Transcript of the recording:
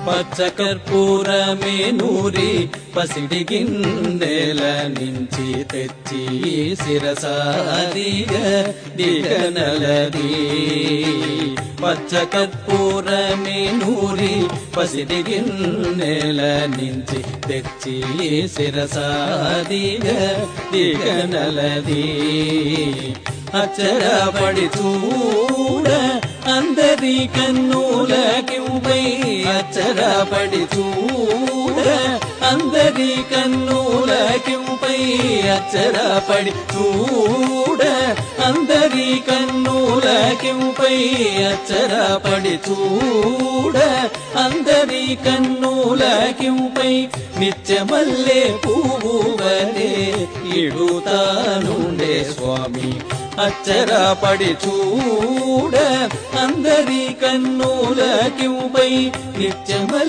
పచ్చ కర్పూరమే నూరి పసిడి గిన్నెల నుంచి తెచ్చి శిరసాదిగ దిగనలది పచ్చ కర్పూరమే నూరి పసిడి గిన్నెల నుంచి తెచ్చి శిరసాదిగ దిగనలది అచ్చరపడి చూడ అందరి కన్నులకింపై అచ్చరపడి చూడ అందరి కన్నులకింపై అచ్చరపడి చూడ అందరి కన్నులకింపై అచ్చరపడి చూడ అందరి కన్నులకింపై నిత్యమల్లె పువ్వువలే ఇడుతానుండే స్వామి అచ్చరపడి చూడ అందరి కన్నులకింపై నిత్యమల్లె